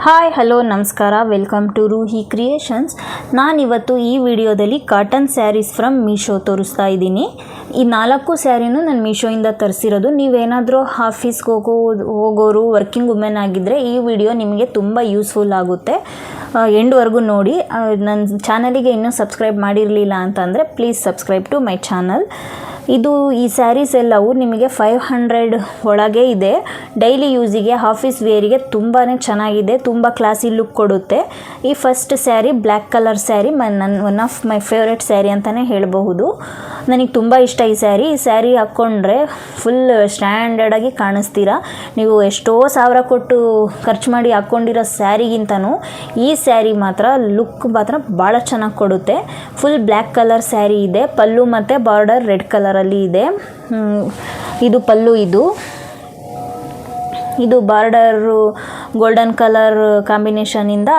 Hi hello ನಮಸ್ಕಾರ, welcome to ರೂಹಿ creations. ನಾನಿವತ್ತು ಈ ವಿಡಿಯೋದಲ್ಲಿ ಕಾಟನ್ ಸ್ಯಾರೀಸ್ ಫ್ರಮ್ ಮೀಶೋ ತೋರಿಸ್ತಾ ಇದ್ದೀನಿ. ಈ 4 ಸ್ಯಾರಿನೂ ನಾನು ಮೀಶೋಯಿಂದ ತರಿಸಿರೋದು. ನೀವೇನಾದರೂ ಆಫೀಸ್ಗೆ ಹೋಗೋರು ವರ್ಕಿಂಗ್ ವುಮೆನ್ ಆಗಿದ್ದರೆ ಈ ವಿಡಿಯೋ ನಿಮಗೆ ತುಂಬ ಯೂಸ್ಫುಲ್ ಆಗುತ್ತೆ. ಎಂಡ್ವರೆಗೂ ನೋಡಿ. ನನ್ನ ಚಾನಲಿಗೆ ಇನ್ನೂ ಸಬ್ಸ್ಕ್ರೈಬ್ ಮಾಡಿರಲಿಲ್ಲ ಅಂತಂದರೆ please subscribe to my channel. ಈ ಸ್ಯಾರೀಸ್ ಎಲ್ಲವೂ ನಿಮಗೆ 500 ಒಳಗೆ ಇದೆ. ಡೈಲಿ ಯೂಸಿಗೆ, ಆಫೀಸ್ ವೇರಿಗೆ ತುಂಬಾ ಚೆನ್ನಾಗಿದೆ, ತುಂಬ ಕ್ಲಾಸಿ ಲುಕ್ ಕೊಡುತ್ತೆ. ಈ first sari black colour sari, one of my favourite sari ಅಂತಲೇ ಹೇಳಬಹುದು. ನನಗೆ ತುಂಬ ಇಷ್ಟ ಈ ಸ್ಯಾರಿ ಹಾಕ್ಕೊಂಡ್ರೆ ಫುಲ್ ಸ್ಟ್ಯಾಂಡರ್ಡಾಗಿ ಕಾಣಿಸ್ತೀರಾ. ನೀವು ಎಷ್ಟೋ ಸಾವಿರ ಕೊಟ್ಟು ಖರ್ಚು ಮಾಡಿ ಹಾಕ್ಕೊಂಡಿರೋ ಸ್ಯಾರಿಗಿಂತನೂ ಈ ಸ್ಯಾರಿ ಮಾತ್ರ ಲುಕ್ ಮಾತ್ರ ಭಾಳ ಚೆನ್ನಾಗಿ ಕೊಡುತ್ತೆ. ಫುಲ್ ಬ್ಲ್ಯಾಕ್ ಕಲರ್ ಸ್ಯಾರಿ ಇದೆ. ಪಲ್ಲು ಮತ್ತು ಬಾರ್ಡರ್ ರೆಡ್ ಕಲರಲ್ಲಿ ಇದೆ. ಇದು ಪಲ್ಲು. ಇದು ಬಾರ್ಡರು ಗೋಲ್ಡನ್ ಕಲರ್ ಕಾಂಬಿನೇಷನಿಂದ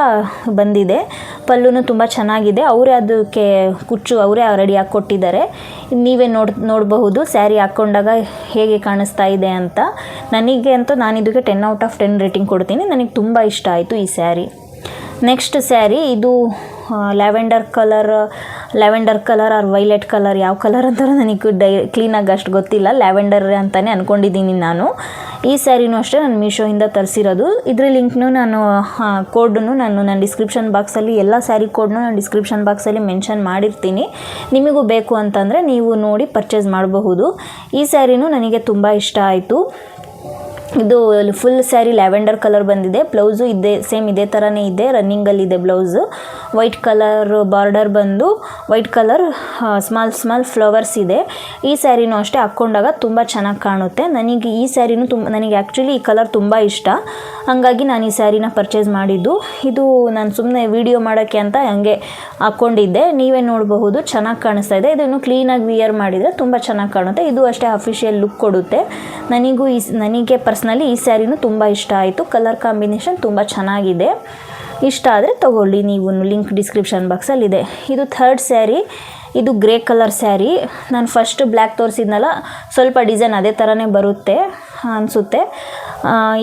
ಬಂದಿದೆ. ಪಲ್ಲುನು ತುಂಬ ಚೆನ್ನಾಗಿದೆ. ಅವರೇ ಅದಕ್ಕೆ ಕುಚ್ಚು ಅವರೇ ರೆಡಿಯಾಗಿ ಕೊಟ್ಟಿದ್ದಾರೆ. ನೀವೇ ನೋಡಬಹುದು ಸ್ಯಾರಿ ಹಾಕ್ಕೊಂಡಾಗ ಹೇಗೆ ಕಾಣಿಸ್ತಾ ಇದೆ ಅಂತ. ನನಗೆ ಅಂತೂ ನಾನು ಇದಕ್ಕೆ 10 ಔಟ್ ಆಫ್ 10 ರೇಟಿಂಗ್ ಕೊಡ್ತೀನಿ. ನನಗೆ ತುಂಬ ಇಷ್ಟ ಆಯಿತು ಈ ಸ್ಯಾರಿ. ನೆಕ್ಸ್ಟ್ ಸ್ಯಾರಿ ಇದು lavender colour or violet colour, ಯಾವ ಕಲರ್ ಅಂತ ನನಗೆ ಕ್ಲೀನಾಗಿ ಅಷ್ಟು ಗೊತ್ತಿಲ್ಲ. ಲ್ಯಾವೆಂಡರ್ ಅಂತಲೇ ಅಂದ್ಕೊಂಡಿದ್ದೀನಿ ನಾನು. ಈ ಸ್ಯಾರಿನೂ ಅಷ್ಟೇ ನಾನು ಮೀಶೋಯಿಂದ ತರಿಸಿರೋದು. ಇದ್ರ ಲಿಂಕ್ನು ಕೋಡನ್ನು ನನ್ನ ಡಿಸ್ಕ್ರಿಪ್ಷನ್ ಬಾಕ್ಸಲ್ಲಿ, ಎಲ್ಲ ಸ್ಯಾರಿ ಕೋಡ್ನು ನಾನು ಡಿಸ್ಕ್ರಿಪ್ಷನ್ ಬಾಕ್ಸಲ್ಲಿ ಮೆನ್ಷನ್ ಮಾಡಿರ್ತೀನಿ. ನಿಮಗೂ ಬೇಕು ಅಂತಂದರೆ ನೀವು ನೋಡಿ ಪರ್ಚೇಸ್ ಮಾಡಬಹುದು. ಈ ಸ್ಯಾರಿನೂ ನನಗೆ ತುಂಬ ಇಷ್ಟ ಆಯಿತು. ಇದು ಫುಲ್ ಸ್ಯಾರಿ ಲ್ಯಾವೆಂಡರ್ ಕಲರ್ ಬಂದಿದೆ. ಬ್ಲೌಸು ಇದೇ ಥರನೇ ಇದೆ, ರನ್ನಿಂಗಲ್ಲಿದೆ ಬ್ಲೌಸು. ವೈಟ್ ಕಲರ್ ಬಾರ್ಡರ್ ಬಂದು ವೈಟ್ ಕಲರ್ ಸ್ಮಾಲ್ ಫ್ಲವರ್ಸ್ ಇದೆ. ಈ ಸ್ಯಾರಿನೂ ಅಷ್ಟೇ ಹಾಕ್ಕೊಂಡಾಗ ತುಂಬ ಚೆನ್ನಾಗಿ ಕಾಣುತ್ತೆ. ನನಗೆ ಈ ಸ್ಯಾರಿನೂ ನನಗೆ ಆ್ಯಕ್ಚುಲಿ ಈ ಕಲರ್ ತುಂಬ ಇಷ್ಟ. ಹಾಗಾಗಿ ನಾನು ಈ ಸ್ಯಾರಿನ ಪರ್ಚೇಸ್ ಮಾಡಿದ್ದು. ಇದು ನಾನು ಸುಮ್ಮನೆ ವಿಡಿಯೋ ಮಾಡೋಕ್ಕೆ ಅಂತ ಹಾಗೆ ಹಾಕ್ಕೊಂಡಿದ್ದೆ. ನೀವೇ ನೋಡಬಹುದು, ಚೆನ್ನಾಗಿ ಕಾಣಿಸ್ತಾ ಇದೆ. ಇದನ್ನು ಕ್ಲೀನಾಗಿ ವಿಯರ್ ಮಾಡಿದರೆ ತುಂಬ ಚೆನ್ನಾಗಿ ಕಾಣುತ್ತೆ. ಇದು ಅಷ್ಟೇ ಅಫಿಷಿಯಲ್ ಲುಕ್ ಕೊಡುತ್ತೆ. ನನಗೆ ಪರ್ಸ್ನಲಿ ಈ ಸ್ಯಾರಿನೂ ತುಂಬ ಇಷ್ಟ ಆಯಿತು. ಕಲರ್ ಕಾಂಬಿನೇಷನ್ ತುಂಬ ಚೆನ್ನಾಗಿದೆ. ಇಷ್ಟ ಆದರೆ ತೊಗೊಳ್ಳಿ ನೀವು, ಲಿಂಕ್ ಡಿಸ್ಕ್ರಿಪ್ಷನ್ ಬಾಕ್ಸಲ್ಲಿದೆ. ಇದು ಥರ್ಡ್ ಸ್ಯಾರಿ. ಇದು ಗ್ರೇ ಕಲರ್ ಸ್ಯಾರಿ. ನಾನು ಫಸ್ಟ್ ಬ್ಲ್ಯಾಕ್ ತೋರಿಸಿದ್ನಲ್ಲ, ಸ್ವಲ್ಪ ಡಿಸೈನ್ ಅದೇ ಥರನೇ ಬರುತ್ತೆ ಅನಿಸುತ್ತೆ.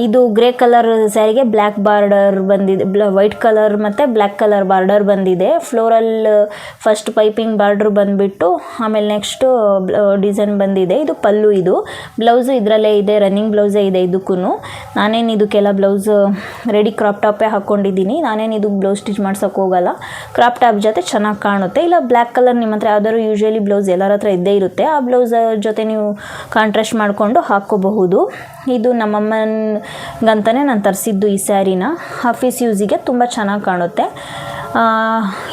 ಇದು ಗ್ರೇ ಕಲರ್ ಸ್ಯಾರಿಗೆ ಬ್ಲ್ಯಾಕ್ ಬಾರ್ಡರ್ ಬಂದಿದೆ. ವೈಟ್ ಕಲರ್ ಮತ್ತು ಬ್ಲ್ಯಾಕ್ ಕಲರ್ ಬಾರ್ಡರ್ ಬಂದಿದೆ. ಫ್ಲೋರಲ್ ಫಸ್ಟ್ ಪೈಪಿಂಗ್ ಬಾರ್ಡ್ರ್ ಬಂದುಬಿಟ್ಟು ಆಮೇಲೆ ನೆಕ್ಸ್ಟು ಡಿಸೈನ್ ಬಂದಿದೆ. ಇದು ಪಲ್ಲು. ಇದು ಬ್ಲೌಸು ಇದರಲ್ಲೇ ಇದೆ, ರನ್ನಿಂಗ್ ಬ್ಲೌಸೇ ಇದೆ ಇದಕ್ಕೂ. ನಾನೇನು ಇದಕ್ಕೆಲ್ಲ ಬ್ಲೌಸ್ ರೆಡಿ ಕ್ರಾಪ್ ಟಾಪೇ ಹಾಕ್ಕೊಂಡಿದ್ದೀನಿ. ನಾನೇನು ಇದು ಬ್ಲೌಸ್ ಸ್ಟಿಚ್ ಮಾಡ್ಸೋಕ್ಕೆ ಹೋಗಲ್ಲ. ಕ್ರಾಪ್ ಟಾಪ್ ಜೊತೆ ಚೆನ್ನಾಗಿ ಕಾಣುತ್ತೆ. ಇಲ್ಲ ಬ್ಲ್ಯಾಕ್ ಕಲರ್ ನಿಮ್ಮ ಹತ್ರ ಯಾವ್ದಾದ್ರು ಯೂಶ್ವಲಿ ಬ್ಲೌಸ್ ಎಲ್ಲರ ಹತ್ರ ಇದ್ದೇ ಇರುತ್ತೆ, ಆ ಬ್ಲೌಸ್ ಜೊತೆ ನೀವು ಕಾಂಟ್ರಾಸ್ಟ್ ಮಾಡಿಕೊಂಡು ಹಾಕ್ಕೋಬಹುದು. ಇದು ನಮ್ಮಮ್ಮನಿಗಂತಲೇ ನಾನು ತರಿಸಿದ್ದು ಈ ಸ್ಯಾರಿನ. ಆಫೀಸ್ ಯೂಸಿಗೆ ತುಂಬ ಚೆನ್ನಾಗಿ ಕಾಣುತ್ತೆ.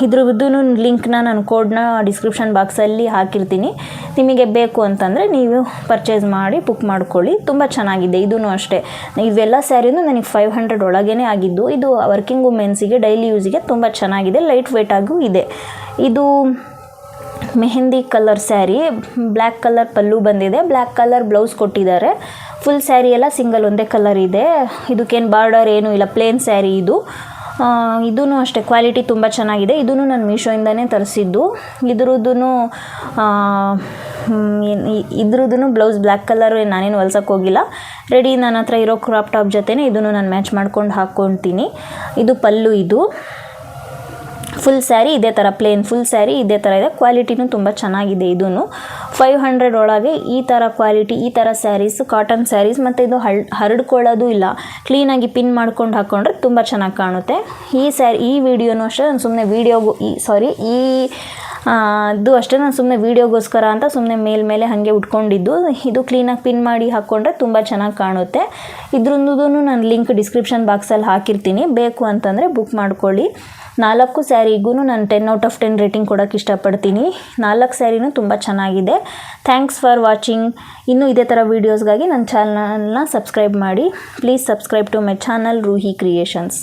ಇದ್ರದ್ದು ಲಿಂಕ್ನ ನಾನು ಕೋಡ್ನ ಡಿಸ್ಕ್ರಿಪ್ಷನ್ ಬಾಕ್ಸಲ್ಲಿ ಹಾಕಿರ್ತೀನಿ. ನಿಮಗೆ ಬೇಕು ಅಂತಂದರೆ ನೀವು ಪರ್ಚೇಸ್ ಮಾಡಿ ಬುಕ್ ಮಾಡ್ಕೊಳ್ಳಿ. ತುಂಬ ಚೆನ್ನಾಗಿದೆ. ಇದೂ ಅಷ್ಟೇ. ಇವೆಲ್ಲ ಸ್ಯಾರಿನೂ ನನಗೆ 500 ಒಳಗೇ ಆಗಿದ್ದು. ಇದು ವರ್ಕಿಂಗ್ ವುಮೆನ್ಸಿಗೆ ಡೈಲಿ ಯೂಸಿಗೆ ತುಂಬ ಚೆನ್ನಾಗಿದೆ. ಲೈಟ್ ವೇಟ್ ಆಗೂ ಇದೆ. ಇದು mehndi colour sari. Black colour pallu ಬಂದಿದೆ, ಬ್ಲ್ಯಾಕ್ ಕಲರ್ ಬ್ಲೌಸ್ ಕೊಟ್ಟಿದ್ದಾರೆ. ಫುಲ್ ಸ್ಯಾರಿ ಎಲ್ಲ ಸಿಂಗಲ್ ಒಂದೇ ಕಲರ್ ಇದೆ. ಇದಕ್ಕೇನು ಬಾರ್ಡರ್ ಏನೂ ಇಲ್ಲ, ಪ್ಲೇನ್ ಸ್ಯಾರಿ ಇದು. ಇದೂ ಅಷ್ಟೇ ಕ್ವಾಲಿಟಿ ತುಂಬ ಚೆನ್ನಾಗಿದೆ. ಇದೂ ನಾನು ಮೀಶೋಯಿಂದನೇ ತರಿಸಿದ್ದು. ಇದ್ರದ್ದು ಬ್ಲೌಸ್ ಬ್ಲ್ಯಾಕ್ ಕಲರ್ ನಾನೇನು ಹೊಲ್ಸೋಕ್ಕೆ ಹೋಗಿಲ್ಲ. ರೆಡಿ ನನ್ನ ಹತ್ರ ಇರೋ ಕ್ರಾಪ್ ಟಾಪ್ ಜೊತೆನೇ ಇದನ್ನು ನಾನು ಮ್ಯಾಚ್ ಮಾಡ್ಕೊಂಡು ಹಾಕ್ಕೊಳ್ತೀನಿ. ಇದು ಪಲ್ಲು. ಇದು ಫುಲ್ ಸ್ಯಾರಿ ಇದೇ ಥರ, ಪ್ಲೇನ್ ಫುಲ್ ಸ್ಯಾರಿ ಇದೇ ಥರ ಇದೆ. ಕ್ವಾಲಿಟಿನೂ ತುಂಬ ಚೆನ್ನಾಗಿದೆ. ಇದೂ 500 ಒಳಗೆ ಈ ಥರ ಕ್ವಾಲಿಟಿ, ಈ ಥರ ಸ್ಯಾರೀಸ್, ಕಾಟನ್ ಸ್ಯಾರೀಸ್, ಮತ್ತು ಇದು ಹರಡ್ಕೊಳ್ಳೋದು ಇಲ್ಲ. ಕ್ಲೀನಾಗಿ ಪಿನ್ ಮಾಡ್ಕೊಂಡು ಹಾಕ್ಕೊಂಡ್ರೆ ತುಂಬ ಚೆನ್ನಾಗಿ ಕಾಣುತ್ತೆ. ಈ ವಿಡಿಯೋನೂ ಅಷ್ಟೇ ನಾನು ಸುಮ್ಮನೆ ಇದು ಅಷ್ಟೇ ನಾನು ಸುಮ್ಮನೆ ವೀಡಿಯೋಗೋಸ್ಕರ ಅಂತ ಸುಮ್ಮನೆ ಮೇಲೆ ಹಾಗೆ ಉಟ್ಕೊಂಡಿದ್ದು. ಇದು ಕ್ಲೀನಾಗಿ ಪಿನ್ ಮಾಡಿ ಹಾಕ್ಕೊಂಡ್ರೆ ತುಂಬ ಚೆನ್ನಾಗಿ ಕಾಣುತ್ತೆ. ಇದ್ರದ್ದು ನಾನು ಲಿಂಕ್ ಡಿಸ್ಕ್ರಿಪ್ಷನ್ ಬಾಕ್ಸಲ್ಲಿ ಹಾಕಿರ್ತೀನಿ. ಬೇಕು ಅಂತಂದರೆ ಬುಕ್ ಮಾಡ್ಕೊಳ್ಳಿ. 4 ಸ್ಯಾರಿಗೂ ನಾನು 10 ಔಟ್ ಆಫ್ 10 ರೇಟಿಂಗ್ ಕೊಡೋಕ್ಕೆ ಇಷ್ಟಪಡ್ತೀನಿ. 4 ಸ್ಯಾರಿನೂ ತುಂಬ ಚೆನ್ನಾಗಿದೆ. Thanks for watching. ಇನ್ನೂ ಇದೇ ಥರ ವೀಡಿಯೋಸ್ಗಾಗಿ ನನ್ನ ಚಾನಲ್ನ ಸಬ್ಸ್ಕ್ರೈಬ್ ಮಾಡಿ. Please subscribe to my channel Roohi creations.